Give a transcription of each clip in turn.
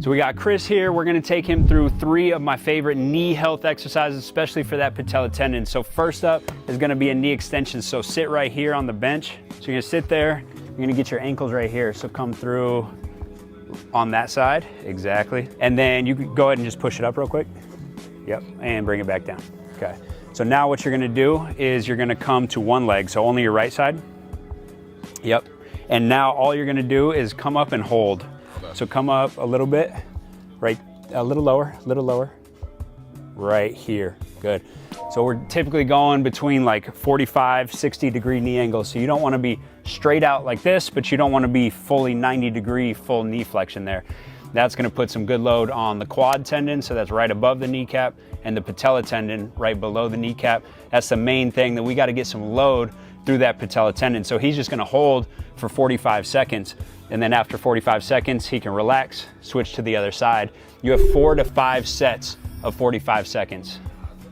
So we got Chris here. We're gonna take him through 3 of my favorite knee health exercises, especially for that patella tendon. So first up is gonna be a knee extension. So sit right here on the bench. So you're gonna sit there, you're gonna get your ankles right here. So come through on that side, exactly. And then you can go ahead and just push it up real quick. Yep, and bring it back down. Okay, so now what you're gonna do is you're gonna come to one leg, so only your right side. Yep, and now all you're gonna do is come up and hold. So come up a little bit, right, a little lower, right here, good. So we're typically going between like 45, 60 degree knee angles. So you don't wanna be straight out like this, but you don't wanna be fully 90 degree full knee flexion there. That's gonna put some good load on the quad tendon, so that's right above the kneecap, and the patella tendon right below the kneecap. That's the main thing, that we gotta get some load through that patella tendon. So he's just gonna hold for 45 seconds. And then after 45 seconds, he can relax, switch to the other side. You have 4 to 5 sets of 45 seconds.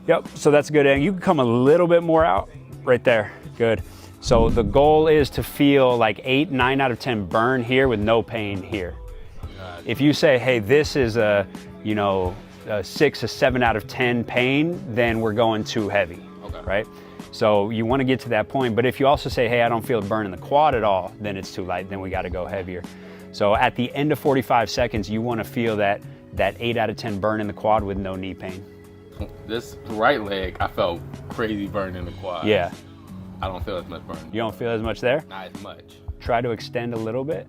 Yep, so that's good. And you can come a little bit more out right there, good. So the goal is to feel like 8, 9 out of 10 burn here with no pain here. If you say, hey, this is a 6 or 7 out of 10 pain, then we're going too heavy, right? So you want to get to that point, but if you also say, hey, I don't feel it burn in the quad at all, then it's too light, then we got to go heavier. So at the end of 45 seconds, you want to feel that 8 out of 10 burn in the quad with no knee pain. This right leg, I felt crazy burn in the quad. Yeah. I don't feel as much burn. You don't feel as much there? Not as much. Try to extend a little bit.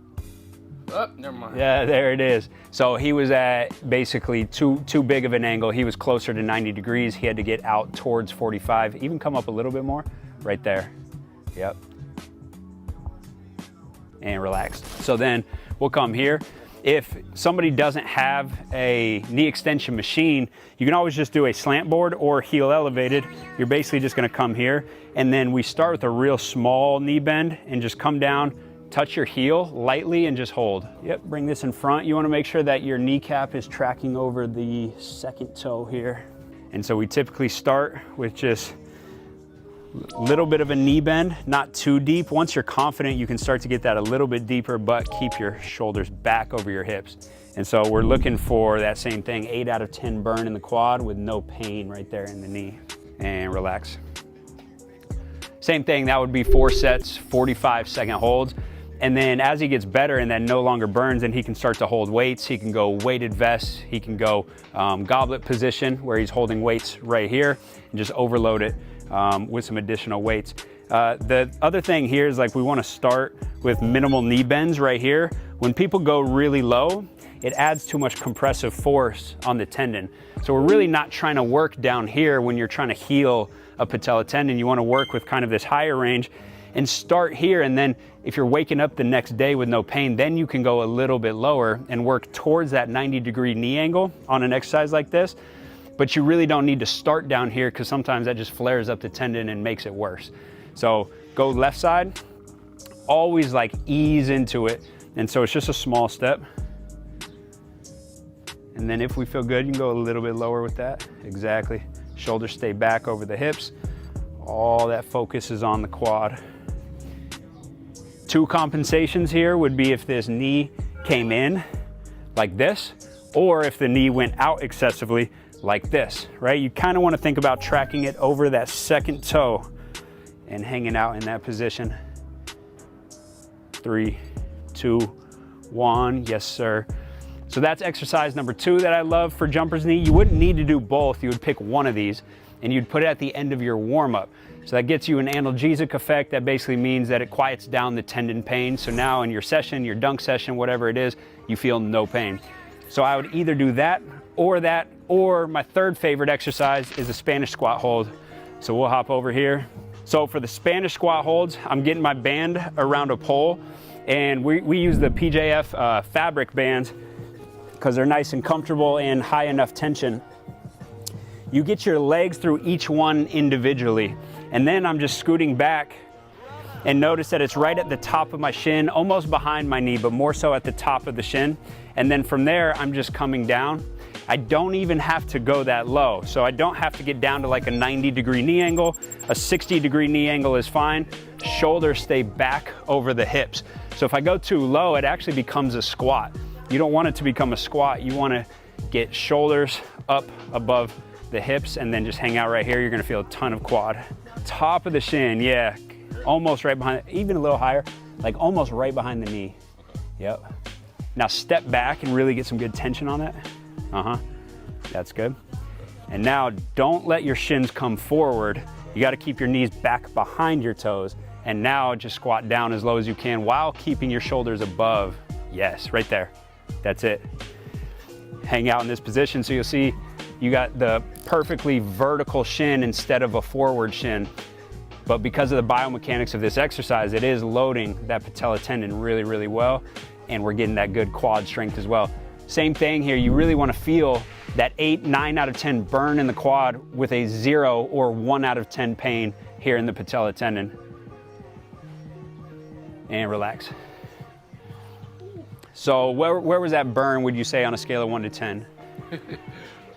Oh, never mind. Yeah, there it is. So he was at basically too big of an angle. He was closer to 90 degrees. He had to get out towards 45, even come up a little bit more, right there. Yep. And relax. So then we'll come here. If somebody doesn't have a knee extension machine, you can always just do a slant board or heel elevated. You're basically just gonna come here, and then we start with a real small knee bend and just come down, touch your heel lightly and just hold. Yep, bring this in front. You wanna make sure that your kneecap is tracking over the second toe here. And so we typically start with just a little bit of a knee bend, not too deep. Once you're confident, you can start to get that a little bit deeper, but keep your shoulders back over your hips. And so we're looking for that same thing, 8 out of 10 burn in the quad with no pain right there in the knee. And relax. Same thing, that would be 4 sets, 45-second holds. And then as he gets better and that no longer burns, then he can start to hold weights. He can go weighted vest. He can go goblet position where he's holding weights right here and just overload it with some additional weights. The other thing here is, like, we want to start with minimal knee bends right here. When people go really low, it adds too much compressive force on the tendon. So we're really not trying to work down here when you're trying to heal a patella tendon. You want to work with kind of this higher range and start here, and then if you're waking up the next day with no pain, then you can go a little bit lower and work towards that 90-degree knee angle on an exercise like this. But you really don't need to start down here, because sometimes that just flares up the tendon and makes it worse. So go left side, always like ease into it. And so it's just a small step. And then if we feel good, you can go a little bit lower with that. Exactly. Shoulders stay back over the hips. All that focus is on the quad. 2 compensations here would be if this knee came in like this, or if the knee went out excessively like this, right? You kind of want to think about tracking it over that second toe and hanging out in that position. 3, 2, 1, yes sir. So that's exercise number 2 that I love for jumper's knee. You wouldn't need to do both. You would pick one of these and you'd put it at the end of your warm-up. So that gets you an analgesic effect. That basically means that it quiets down the tendon pain. So now in your session, your dunk session, whatever it is, you feel no pain. So I would either do that, or my third favorite exercise is a Spanish squat hold. So we'll hop over here. So for the Spanish squat holds, I'm getting my band around a pole, and we use the PJF fabric bands because they're nice and comfortable and high enough tension. You get your legs through each one individually, and then I'm just scooting back, and notice that it's right at the top of my shin, almost behind my knee, but more so at the top of the shin. And then from there, I'm just coming down. I don't even have to go that low. So I don't have to get down to like a 90-degree knee angle. A 60-degree knee angle is fine. Shoulders stay back over the hips. So if I go too low, it actually becomes a squat. You don't want it to become a squat. You want to get shoulders up above the hips and then just hang out right here. You're gonna feel a ton of quad. Top of the shin, yeah, almost right behind, even a little higher, like almost right behind the knee. Yep. Now step back and really get some good tension on that. That's good. And now don't let your shins come forward. You gotta keep your knees back behind your toes. And now just squat down as low as you can while keeping your shoulders above. Yes, right there. That's it. Hang out in this position so you'll see you got the perfectly vertical shin instead of a forward shin. But because of the biomechanics of this exercise, it is loading that patella tendon really, really well. And we're getting that good quad strength as well. Same thing here, you really wanna feel that 8, 9 out of 10 burn in the quad with a 0 or 1 out of 10 pain here in the patella tendon. And relax. So where was that burn, would you say, on a scale of 1 to 10?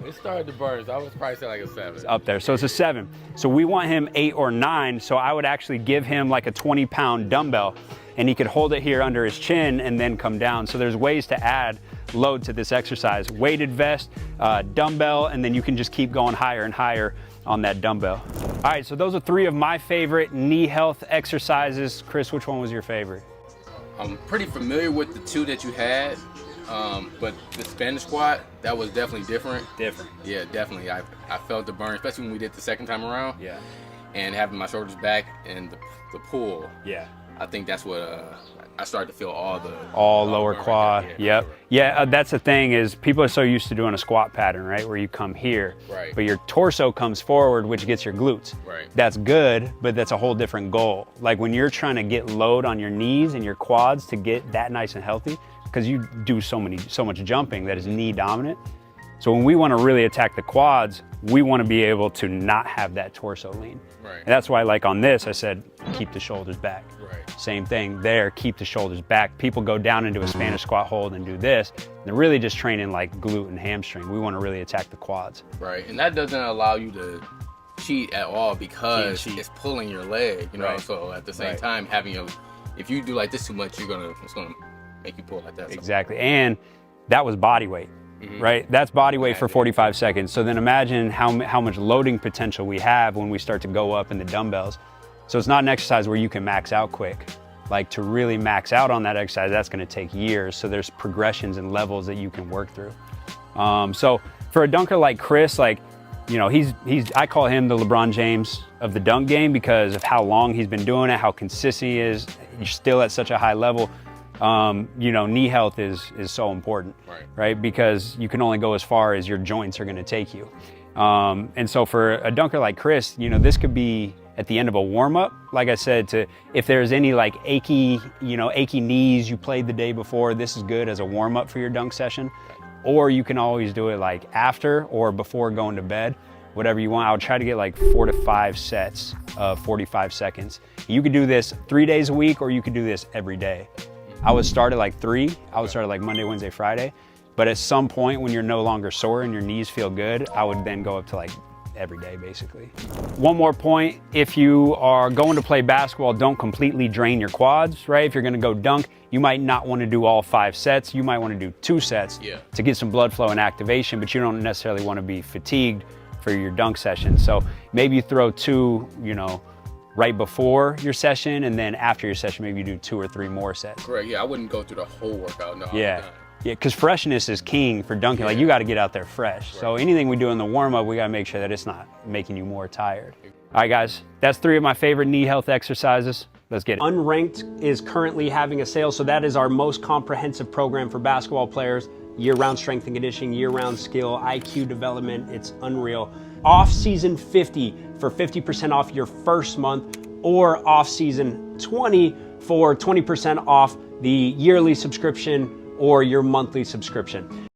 It started to burn, so I would probably say like a 7. It's up there, so it's a 7. So we want him 8 or 9, so I would actually give him like a 20-pound dumbbell, and he could hold it here under his chin and then come down. So there's ways to add load to this exercise. Weighted vest, dumbbell, and then you can just keep going higher and higher on that dumbbell. All right, so those are 3 of my favorite knee health exercises. Chris, which one was your favorite? I'm pretty familiar with the 2 that you had, but the Spanish squat, that was definitely different. Yeah, definitely. I felt the burn, especially when we did the second time around. Yeah. And having my shoulders back and the pull. Yeah. I think that's what I started to feel all lower quad. Right. Yep. Yeah, that's the thing is people are so used to doing a squat pattern, right? Where you come here, right, but your torso comes forward, which gets your glutes. Right. That's good, but that's a whole different goal. Like when you're trying to get load on your knees and your quads to get that nice and healthy, because you do so much jumping that is knee dominant. So when we want to really attack the quads, we want to be able to not have that torso lean. Right. And that's why, like on this, I said, keep the shoulders back. Right. Same thing there, keep the shoulders back. People go down into a Spanish squat hold and do this. They're really just training like glute and hamstring. We want to really attack the quads. Right, and that doesn't allow you to cheat at all because it's pulling your leg, you know, right. So at the same time, if you do like this too much, it's gonna make you pull like that. Exactly, and that was body weight. Right? That's body weight for 45 seconds. So then imagine how much loading potential we have when we start to go up in the dumbbells. So it's not an exercise where you can max out quick. Like to really max out on that exercise, that's gonna take years. So there's progressions and levels that you can work through. So for a dunker like Chris, like, you know, I call him the LeBron James of the dunk game because of how long he's been doing it, how consistent he is. He's still at such a high level. You know, knee health is so important, right? Because you can only go as far as your joints are gonna take you. And so for a dunker like Chris, you know, this could be at the end of a warm-up, like I said, if there's any like achy knees you played the day before, this is good as a warm-up for your dunk session. Or you can always do it like after or before going to bed, whatever you want. I would try to get like 4 to 5 sets of 45 seconds. You could do this 3 days a week, or you could do this every day. I would start at like 3. I would start at like Monday, Wednesday, Friday. But at some point when you're no longer sore and your knees feel good, I would then go up to like every day basically. One more point, if you are going to play basketball, don't completely drain your quads, right? If you're gonna go dunk, you might not wanna do all 5 sets. You might wanna do 2 sets to get some blood flow and activation, but you don't necessarily wanna be fatigued for your dunk session. So maybe you throw 2, you know, right before your session, and then after your session, maybe you do 2 or 3 more sets. Correct, yeah, I wouldn't go through the whole workout, no. Yeah, because freshness is king for dunking. Like you gotta get out there fresh. So anything we do in the warm-up, we gotta make sure that it's not making you more tired. All right, guys, that's 3 of my favorite knee health exercises. Let's get it. Unranked is currently having a sale, so that is our most comprehensive program for basketball players. Year-round strength and conditioning, year-round skill, IQ development, it's unreal. Off-season 50 for 50% off your first month, or off-season 20 for 20% off the yearly subscription or your monthly subscription.